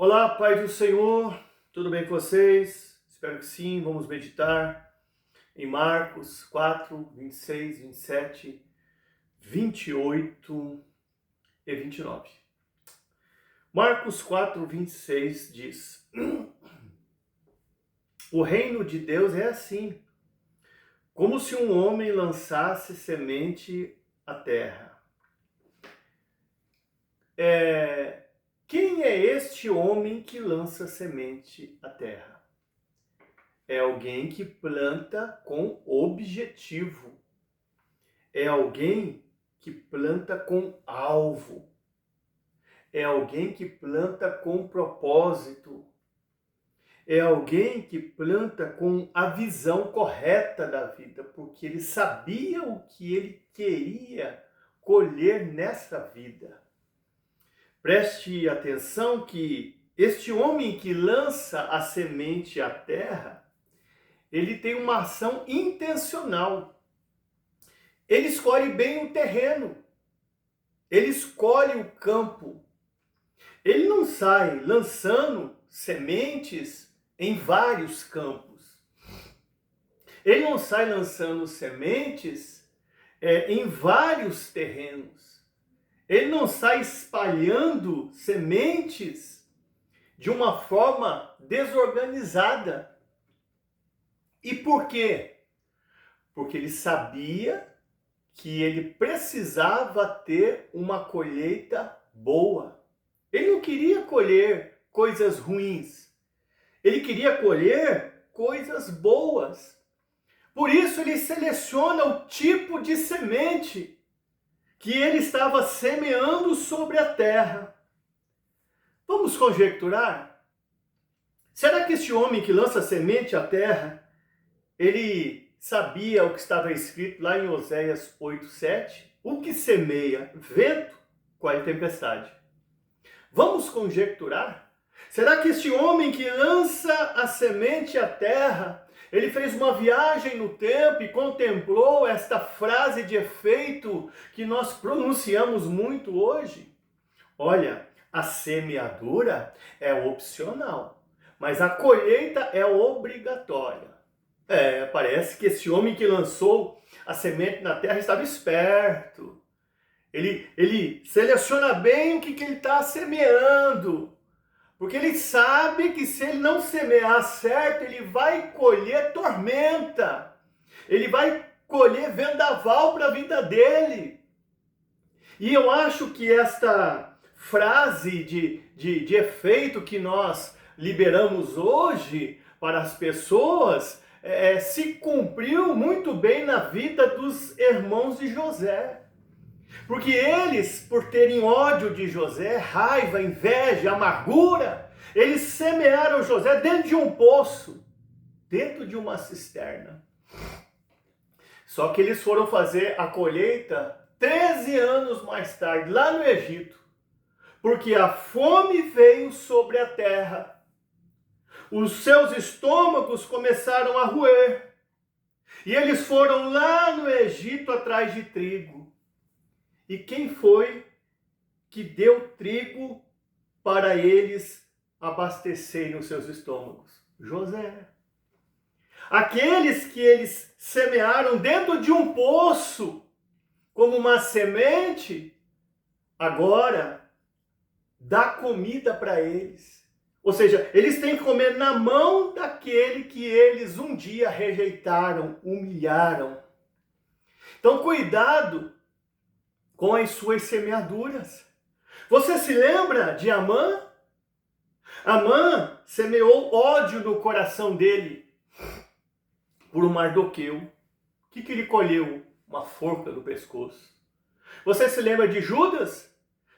Olá, Pai do Senhor, tudo bem com vocês? Espero que sim. Vamos meditar em Marcos 4, 26, 27, 28 e 29. Marcos 4, 26 diz: O reino de Deus é assim, como se um homem lançasse semente à terra. Quem é este homem que lança semente à terra? É alguém que planta com objetivo. É alguém que planta com alvo. É alguém que planta com propósito. É alguém que planta com a visão correta da vida, porque ele sabia o que ele queria colher nessa vida. Preste atenção que este homem que lança a semente à terra, ele tem uma ação intencional. Ele escolhe bem o terreno. Ele escolhe o campo. Ele não sai lançando sementes em vários campos. Ele não sai lançando sementes em vários terrenos. Ele não sai espalhando sementes de uma forma desorganizada. E por quê? Porque ele sabia que ele precisava ter uma colheita boa. Ele não queria colher coisas ruins. Ele queria colher coisas boas. Por isso ele seleciona o tipo de semente que ele estava semeando sobre a terra. Vamos conjecturar? Será que este homem que lança semente à terra, ele sabia o que estava escrito lá em Oséias 8:7? O que semeia vento, colhe tempestade. Vamos conjecturar? Será que este homem que lança a semente à terra, ele fez uma viagem no tempo e contemplou esta frase de efeito que nós pronunciamos muito hoje? Olha, a semeadura é opcional, mas a colheita é obrigatória. Parece que esse homem que lançou a semente na terra estava esperto. Ele seleciona bem o que ele está semeando. Porque ele sabe que se ele não semear certo, ele vai colher tormenta. Ele vai colher vendaval para a vida dele. E eu acho que esta frase de efeito que nós liberamos hoje para as pessoas se cumpriu muito bem na vida dos irmãos de José. Porque eles, por terem ódio de José, raiva, inveja, amargura, eles semearam José dentro de um poço, dentro de uma cisterna. Só que eles foram fazer a colheita 13 anos mais tarde, lá no Egito, porque a fome veio sobre a terra. Os seus estômagos começaram a roer. E eles foram lá no Egito atrás de trigo. E quem foi que deu trigo para eles abastecerem os seus estômagos? José. Aqueles que eles semearam dentro de um poço, como uma semente, agora dá comida para eles. Ou seja, eles têm que comer na mão daquele que eles um dia rejeitaram, humilharam. Então, cuidado com as suas semeaduras. Você se lembra de Amã? Amã semeou ódio no coração dele por um Mardoqueu. O que ele colheu? Uma forca no pescoço. Você se lembra de Judas?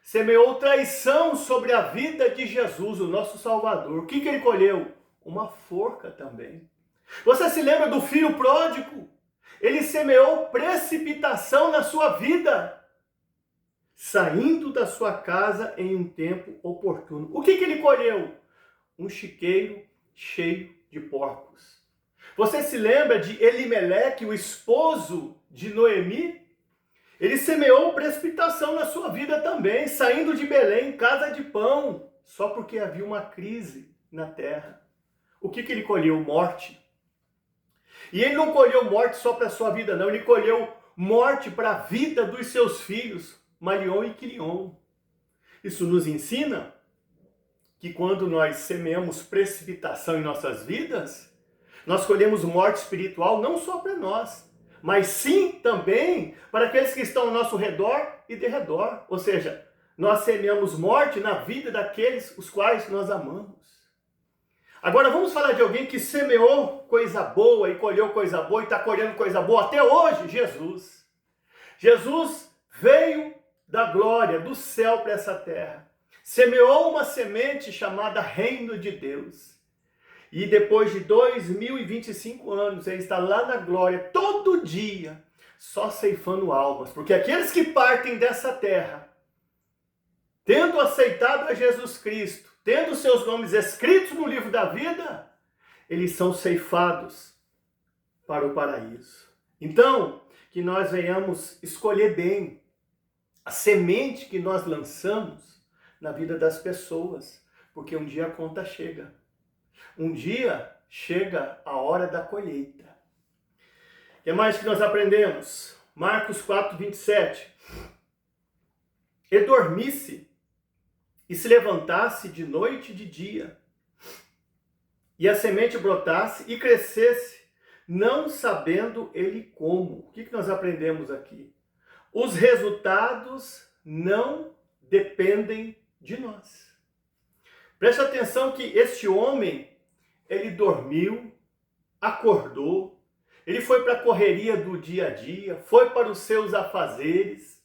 Semeou traição sobre a vida de Jesus, o nosso Salvador. O que ele colheu? Uma forca também. Você se lembra do filho pródigo? Ele semeou precipitação na sua vida, saindo da sua casa em um tempo oportuno. O que ele colheu? Um chiqueiro cheio de porcos. Você se lembra de Elimeleque, o esposo de Noemi? Ele semeou precipitação na sua vida também, saindo de Belém, casa de pão, só porque havia uma crise na terra. O que ele colheu? Morte. E ele não colheu morte só para a sua vida, não. Ele colheu morte para a vida dos seus filhos, Malion e Quilion. Isso nos ensina que quando nós semeamos precipitação em nossas vidas, nós colhemos morte espiritual não só para nós, mas sim também para aqueles que estão ao nosso redor e derredor. Ou seja, nós semeamos morte na vida daqueles os quais nós amamos. Agora vamos falar de alguém que semeou coisa boa e colheu coisa boa e está colhendo coisa boa até hoje, Jesus. Jesus veio da glória, do céu para essa terra. Semeou uma semente chamada Reino de Deus. E depois de 2025 anos, ele está lá na glória, todo dia, só ceifando almas. Porque aqueles que partem dessa terra, tendo aceitado a Jesus Cristo, tendo seus nomes escritos no livro da vida, eles são ceifados para o paraíso. Então, que nós venhamos escolher bem a semente que nós lançamos na vida das pessoas, porque um dia a conta chega. Um dia chega a hora da colheita. O que mais que nós aprendemos? Marcos 4, 27. E dormisse, e se levantasse de noite e de dia, e a semente brotasse e crescesse, não sabendo ele como. O que nós aprendemos aqui? Os resultados não dependem de nós. Preste atenção que este homem, ele dormiu, acordou, ele foi para a correria do dia a dia, foi para os seus afazeres,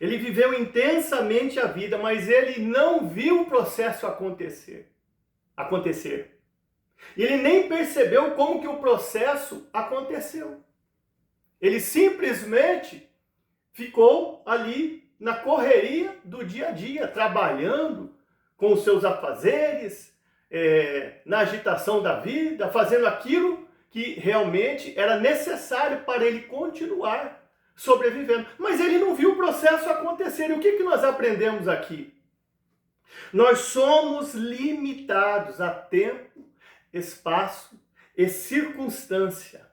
ele viveu intensamente a vida, mas ele não viu o processo acontecer. E ele nem percebeu como que o processo aconteceu. Ele simplesmente ficou ali na correria do dia a dia, trabalhando com os seus afazeres, na agitação da vida, fazendo aquilo que realmente era necessário para ele continuar sobrevivendo. Mas ele não viu o processo acontecer. E o que nós aprendemos aqui? Nós somos limitados a tempo, espaço e circunstância.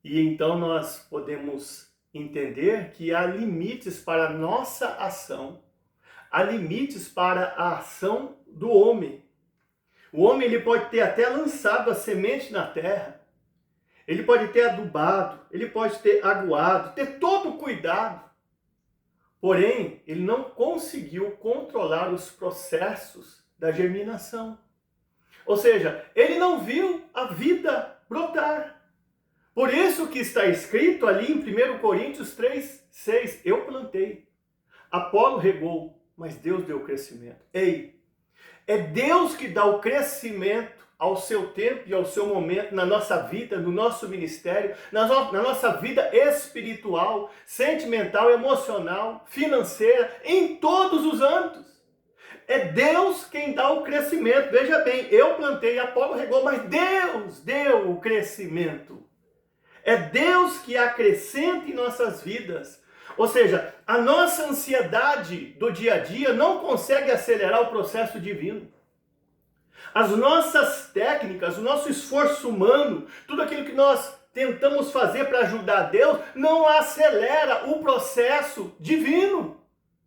E então nós podemos entender que há limites para a nossa ação, há limites para a ação do homem. O homem ele pode ter até lançado a semente na terra, ele pode ter adubado, ele pode ter aguado, ter todo o cuidado. Porém, ele não conseguiu controlar os processos da germinação. Ou seja, ele não viu a vida brotar. Por isso que está escrito ali em 1 Coríntios 3, 6, eu plantei, Apolo regou, mas Deus deu o crescimento. Ei, é Deus que dá o crescimento ao seu tempo e ao seu momento, na nossa vida, no nosso ministério, na nossa vida espiritual, sentimental, emocional, financeira, em todos os âmbitos. É Deus quem dá o crescimento. Veja bem, eu plantei, Apolo regou, mas Deus deu o crescimento. É Deus que acrescenta em nossas vidas. Ou seja, a nossa ansiedade do dia a dia não consegue acelerar o processo divino. As nossas técnicas, o nosso esforço humano, tudo aquilo que nós tentamos fazer para ajudar Deus, não acelera o processo divino.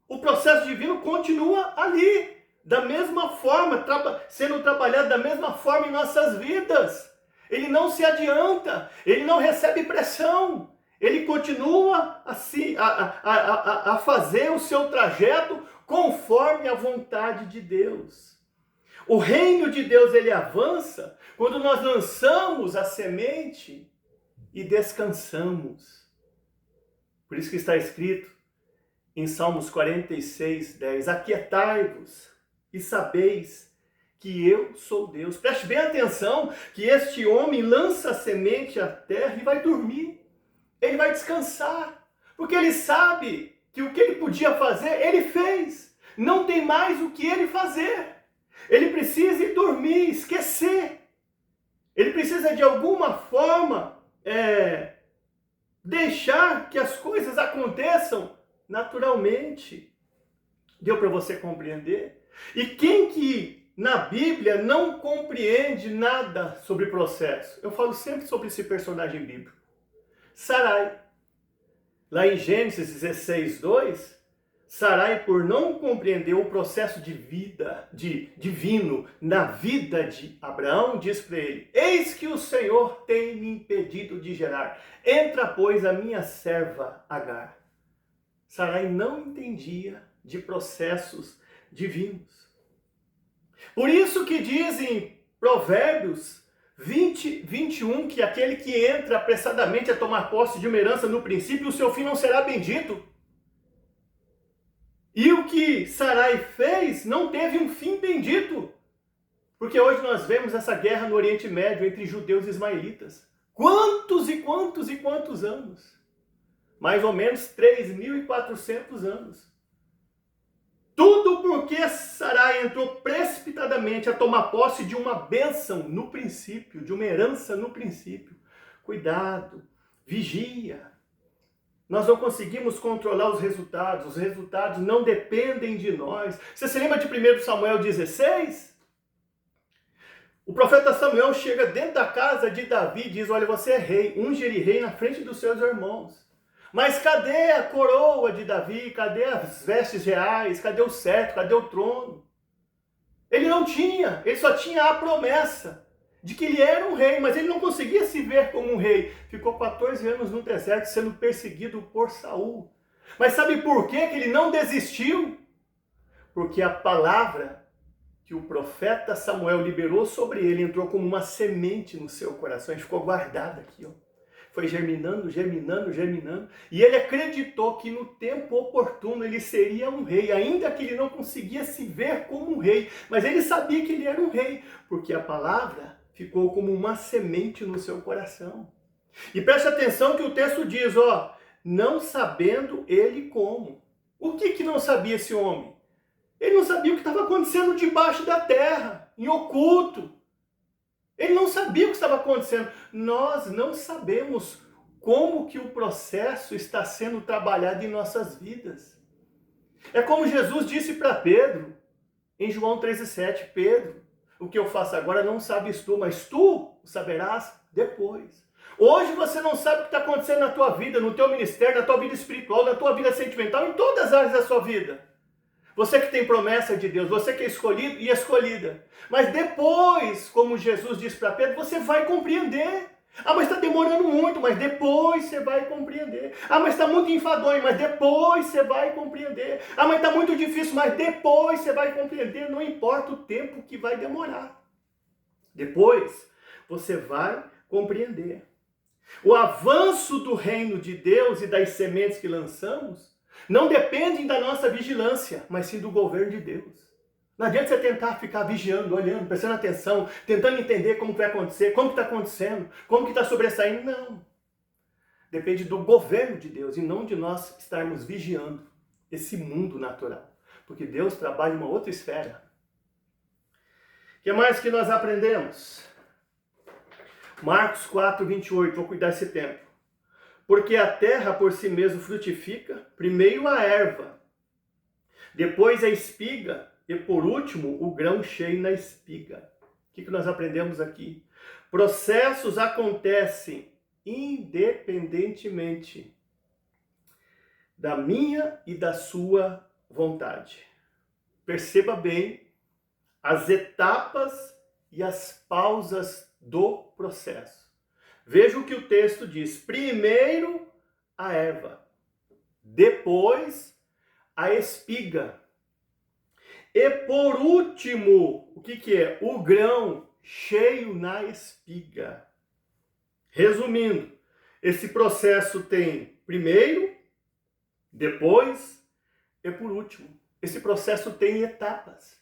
O processo divino continua ali, da mesma forma, sendo trabalhado da mesma forma em nossas vidas. Ele não se adianta, ele não recebe pressão, ele continua a fazer o seu trajeto conforme a vontade de Deus. O reino de Deus ele avança quando nós lançamos a semente e descansamos. Por isso que está escrito em Salmos 46, 10, aquietai-vos e sabeis que eu sou Deus. Preste bem atenção que este homem lança a semente à terra e vai dormir. Ele vai descansar, porque ele sabe que o que ele podia fazer, ele fez. Não tem mais o que ele fazer. Ele precisa ir dormir, esquecer. Ele precisa de alguma forma deixar que as coisas aconteçam naturalmente. Deu para você compreender? E quem que na Bíblia não compreende nada sobre processo? Eu falo sempre sobre esse personagem bíblico. Sarai. Lá em Gênesis 16, 2, Sarai, por não compreender o processo de vida, divino na vida de Abraão, diz para ele: eis que o Senhor tem me impedido de gerar. Entra, pois, a minha serva Agar. Sarai não entendia de processos divinos. Por isso que dizem Provérbios 20, 21, que aquele que entra apressadamente a tomar posse de uma herança no princípio, o seu fim não será bendito. E o que Sarai fez não teve um fim bendito. Porque hoje nós vemos essa guerra no Oriente Médio entre judeus e ismaelitas. Quantos e quantos e quantos anos? Mais ou menos 3.400 anos. Tudo porque Sarai entrou precipitadamente a tomar posse de uma bênção no princípio, de uma herança no princípio. Cuidado, vigia. Nós não conseguimos controlar os resultados não dependem de nós. Você se lembra de 1 Samuel 16? O profeta Samuel chega dentro da casa de Davi e diz: olha, você é rei, unge ele rei na frente dos seus irmãos. Mas cadê a coroa de Davi? Cadê as vestes reais? Cadê o cetro? Cadê o trono? Ele não tinha, ele só tinha a promessa de que ele era um rei, mas ele não conseguia se ver como um rei. Ficou 14 anos no deserto sendo perseguido por Saul. Mas sabe por que ele não desistiu? Porque a palavra que o profeta Samuel liberou sobre ele entrou como uma semente no seu coração e ficou guardada aqui, ó. Foi germinando, germinando, germinando. E ele acreditou que no tempo oportuno ele seria um rei, ainda que ele não conseguia se ver como um rei. Mas ele sabia que ele era um rei, porque a palavra ficou como uma semente no seu coração. E preste atenção que o texto diz, ó, não sabendo ele como. O que não sabia esse homem? Ele não sabia o que estava acontecendo debaixo da terra, em oculto. Ele não sabia o que estava acontecendo. Nós não sabemos como que o processo está sendo trabalhado em nossas vidas. É como Jesus disse para Pedro, em João 13,7, Pedro, o que eu faço agora não sabes tu, mas tu saberás depois. Hoje você não sabe o que está acontecendo na tua vida, no teu ministério, na tua vida espiritual, na tua vida sentimental, em todas as áreas da sua vida. Você que tem promessa de Deus, você que é escolhido e escolhida. Mas depois, como Jesus disse para Pedro, você vai compreender. Ah, mas está demorando muito, mas depois você vai compreender. Ah, mas está muito enfadonho, mas depois você vai compreender. Ah, mas está muito difícil, mas depois você vai compreender. Não importa o tempo que vai demorar. Depois você vai compreender. O avanço do reino de Deus e das sementes que lançamos não dependem da nossa vigilância, mas sim do governo de Deus. Não adianta você tentar ficar vigiando, olhando, prestando atenção, tentando entender como que vai acontecer, como que está acontecendo, como que está sobressaindo. Não. Depende do governo de Deus e não de nós estarmos vigiando esse mundo natural. Porque Deus trabalha em uma outra esfera. O que mais que nós aprendemos? Marcos 4, 28, vou cuidar desse tempo. Porque a terra por si mesma frutifica, primeiro a erva, depois a espiga e por último o grão cheio na espiga. O que nós aprendemos aqui? Processos acontecem independentemente da minha e da sua vontade. Perceba bem as etapas e as pausas do processo. Veja o que o texto diz. Primeiro a erva, depois a espiga. E por último, o que é? O grão cheio na espiga. Resumindo, esse processo tem primeiro, depois e por último. Esse processo tem etapas.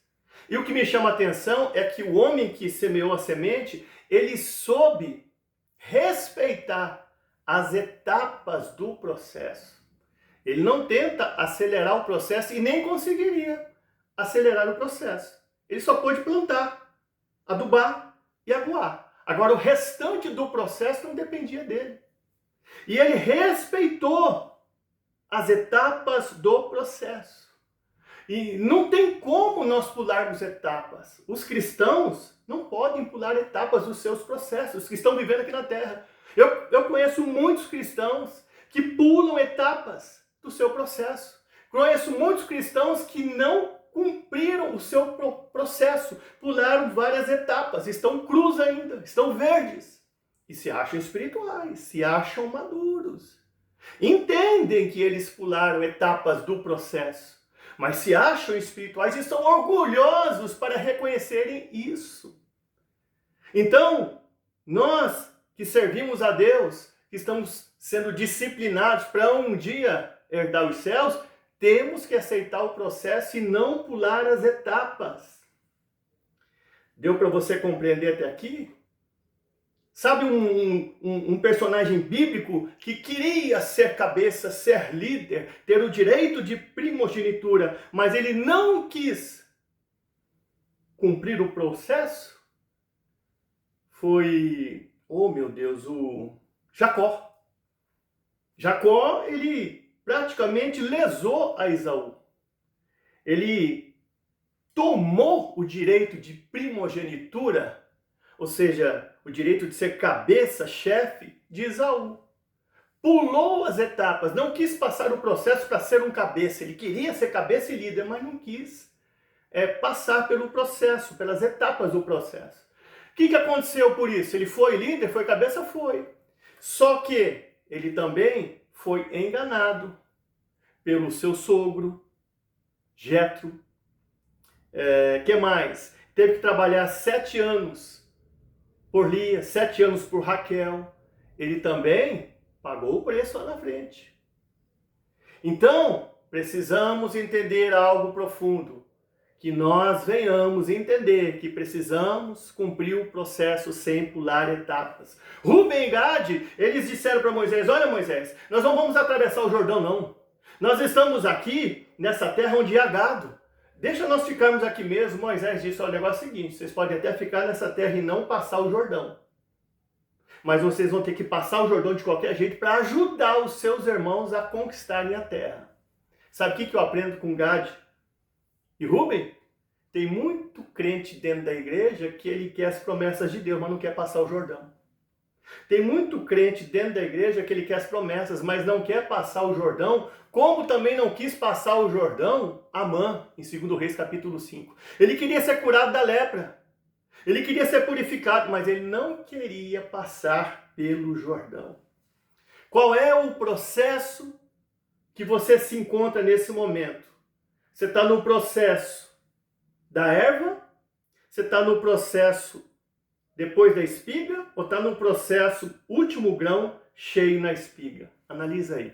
E o que me chama a atenção é que o homem que semeou a semente, ele soube respeitar as etapas do processo. Ele não tenta acelerar o processo e nem conseguiria acelerar o processo. Ele só pôde plantar, adubar e aguar. Agora o restante do processo não dependia dele. E ele respeitou as etapas do processo. E não tem como nós pularmos etapas. Os cristãos não podem pular etapas dos seus processos, que estão vivendo aqui na Terra. Eu conheço muitos cristãos que pulam etapas do seu processo. Conheço muitos cristãos que não cumpriram o seu processo, pularam várias etapas, estão crus ainda, estão verdes. E se acham espirituais, se acham maduros. Entendem que eles pularam etapas do processo, mas se acham espirituais e são orgulhosos para reconhecerem isso. Então, nós que servimos a Deus, que estamos sendo disciplinados para um dia herdar os céus, temos que aceitar o processo e não pular as etapas. Deu para você compreender até aqui? Sabe um personagem bíblico que queria ser cabeça, ser líder, ter o direito de primogenitura, mas ele não quis cumprir o processo? Foi, oh meu Deus, o Jacó. Jacó, ele praticamente lesou a Esaú. Ele tomou o direito de primogenitura, ou seja, o direito de ser cabeça, chefe de Esaú. Pulou as etapas, não quis passar o processo para ser um cabeça. Ele queria ser cabeça e líder, mas não quis passar pelo processo, pelas etapas do processo. O que aconteceu por isso? Ele foi líder, foi cabeça? Foi. Só que ele também foi enganado pelo seu sogro, Jetro. Que mais? Teve que trabalhar 7 anos por Lia, 7 anos por Raquel. Ele também pagou o preço lá na frente. Então, precisamos entender algo profundo. Que nós venhamos entender que precisamos cumprir o processo sem pular etapas. Rubem e Gade, eles disseram para Moisés, olha Moisés, nós não vamos atravessar o Jordão não. Nós estamos aqui nessa terra onde há gado. Deixa nós ficarmos aqui mesmo. Moisés disse, olha, o negócio é o seguinte, vocês podem até ficar nessa terra e não passar o Jordão. Mas vocês vão ter que passar o Jordão de qualquer jeito para ajudar os seus irmãos a conquistarem a terra. Sabe o que eu aprendo com Gade e Rubem? Tem muito crente dentro da igreja que ele quer as promessas de Deus, mas não quer passar o Jordão. Tem muito crente dentro da igreja que ele quer as promessas, mas não quer passar o Jordão, como também não quis passar o Jordão Amã, em 2 Reis capítulo 5. Ele queria ser curado da lepra. Ele queria ser purificado, mas ele não queria passar pelo Jordão. Qual é o processo que você se encontra nesse momento? Você está no processo da erva? Você está no processo depois da espiga? Ou está no processo último grão cheio na espiga? Analisa aí.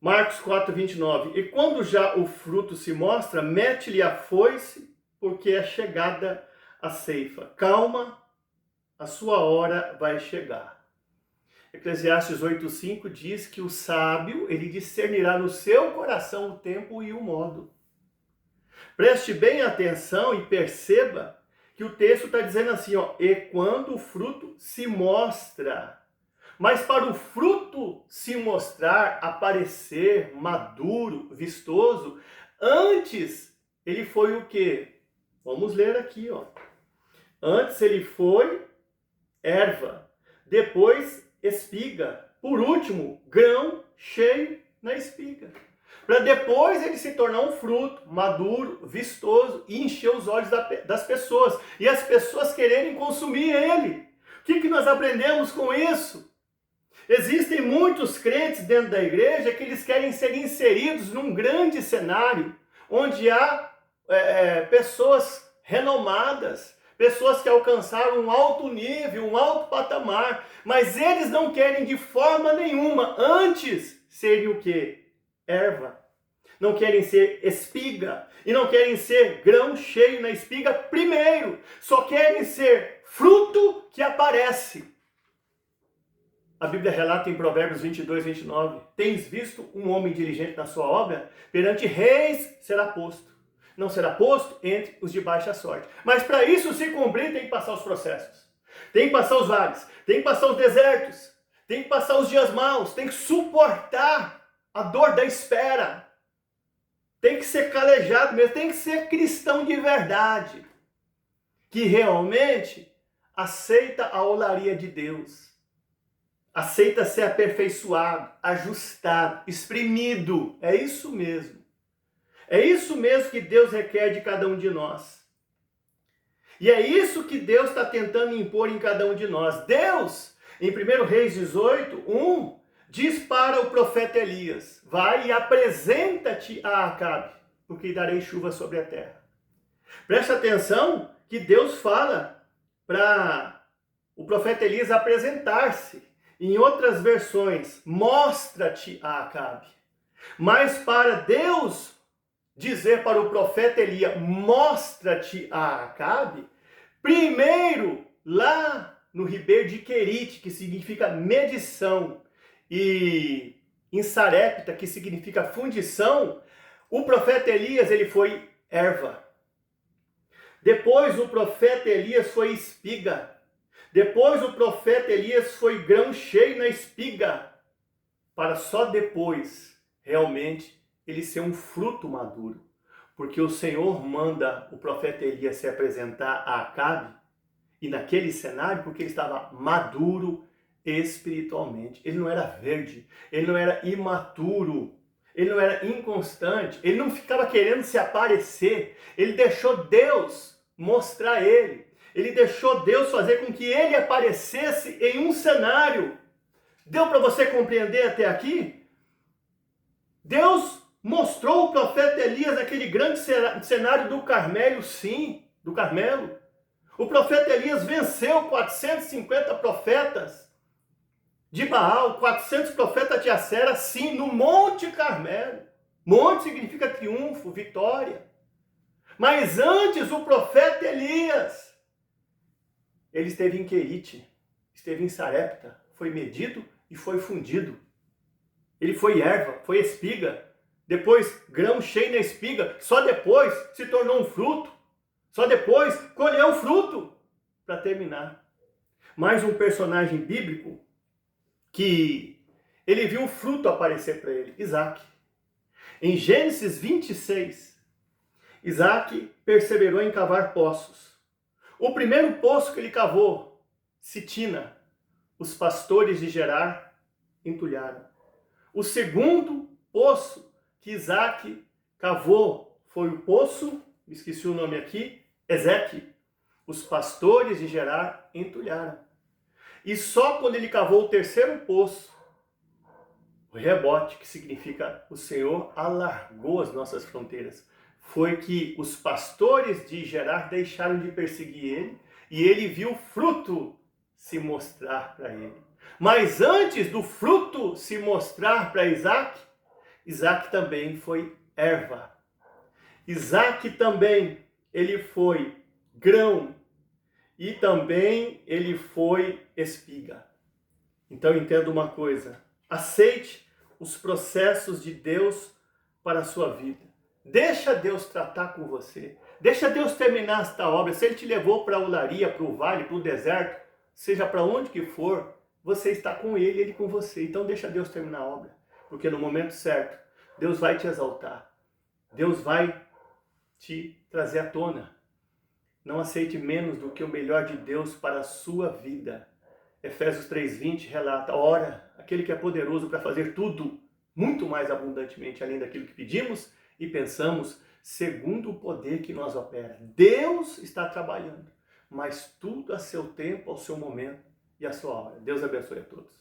Marcos 4:29. E quando já o fruto se mostra, mete-lhe a foice, porque é chegada a ceifa. Calma, a sua hora vai chegar. Eclesiastes 8:5 diz que o sábio, ele discernirá no seu coração o tempo e o modo. Preste bem atenção e perceba que o texto está dizendo assim, ó, e quando o fruto se mostra. Mas para o fruto se mostrar, aparecer, maduro, vistoso, antes ele foi o quê? Vamos ler aqui, ó. Antes ele foi erva, depois espiga, por último, grão cheio na espiga. Para depois ele se tornar um fruto maduro, vistoso e encher os olhos das pessoas. E as pessoas quererem consumir ele. O que nós aprendemos com isso? Existem muitos crentes dentro da igreja que eles querem ser inseridos num grande cenário, onde há pessoas renomadas, pessoas que alcançaram um alto nível, um alto patamar, mas eles não querem de forma nenhuma, antes serem o quê? Erva. Não querem ser espiga e não querem ser grão cheio na espiga primeiro. Só querem ser fruto que aparece. A Bíblia relata em Provérbios 22:29. Tens visto um homem diligente na sua obra? Perante reis será posto. Não será posto entre os de baixa sorte. Mas para isso se cumprir tem que passar os processos. Tem que passar os vales. Tem que passar os desertos. Tem que passar os dias maus. Tem que suportar a dor da espera. tem que ser calejado mesmo, tem que ser cristão de verdade, que realmente aceita a olaria de Deus, aceita ser aperfeiçoado, ajustado, exprimido. É isso mesmo. É isso mesmo que Deus requer de cada um de nós. E é isso que Deus está tentando impor em cada um de nós. Deus, em 1 Reis 18, 1, diz para o profeta Elias: vai e apresenta-te a Acabe, porque darei chuva sobre a terra. Presta atenção que Deus fala para o profeta Elias apresentar-se. Em outras versões, mostra-te a Acabe. Mas para Deus dizer para o profeta Elias, mostra-te a Acabe, primeiro, lá no ribeiro de Querite, que significa medição, e em Sarepta, que significa fundição, o profeta Elias ele foi erva. Depois o profeta Elias foi espiga. Depois o profeta Elias foi grão cheio na espiga, para só depois, realmente, ele ser um fruto maduro. Porque o Senhor manda o profeta Elias se apresentar a Acabe, e naquele cenário, porque ele estava maduro espiritualmente. Ele não era verde, ele não era imaturo, ele não era inconstante, ele não ficava querendo se aparecer, ele deixou Deus mostrar ele. Ele deixou Deus fazer com que ele aparecesse em um cenário. Deu para você compreender até aqui? Deus mostrou o profeta Elias naquele grande cenário do Carmelo, sim, do Carmelo. O profeta Elias venceu 450 profetas de Baal, 400 profetas de Acera, sim, no Monte Carmelo. Monte significa triunfo, vitória. Mas antes o profeta Elias, ele esteve em Querite, esteve em Sarepta, foi medido e foi fundido. Ele foi erva, foi espiga, depois grão cheio na espiga, só depois se tornou um fruto, só depois colheu o fruto, para terminar. Mais um personagem bíblico que ele viu o fruto aparecer para ele, Isaac. Em Gênesis 26, Isaac perseverou em cavar poços. O primeiro poço que ele cavou, Sitina, os pastores de Gerar entulharam. O segundo poço que Isaac cavou foi o poço, me esqueci o nome aqui, Ezeque. Os pastores de Gerar entulharam. E só quando ele cavou o terceiro poço, o rebote, que significa o Senhor alargou as nossas fronteiras, foi que os pastores de Gerar deixaram de perseguir ele e ele viu o fruto se mostrar para ele. Mas antes do fruto se mostrar para Isaac, Isaac também foi erva. Isaac também, ele foi grão e também ele foi espiga. Então entenda uma coisa, aceite os processos de Deus para a sua vida. Deixa Deus tratar com você. Deixa Deus terminar esta obra. Se Ele te levou para a olaria, para o vale, para o deserto, seja para onde que for, você está com Ele, Ele com você. Então deixa Deus terminar a obra. Porque no momento certo, Deus vai te exaltar. Deus vai te trazer à tona. Não aceite menos do que o melhor de Deus para a sua vida. Efésios 3:20 relata: ora, aquele que é poderoso para fazer tudo, muito mais abundantemente além daquilo que pedimos e pensamos, segundo o poder que nos opera. Deus está trabalhando, mas tudo a seu tempo, ao seu momento e à sua hora. Deus abençoe a todos.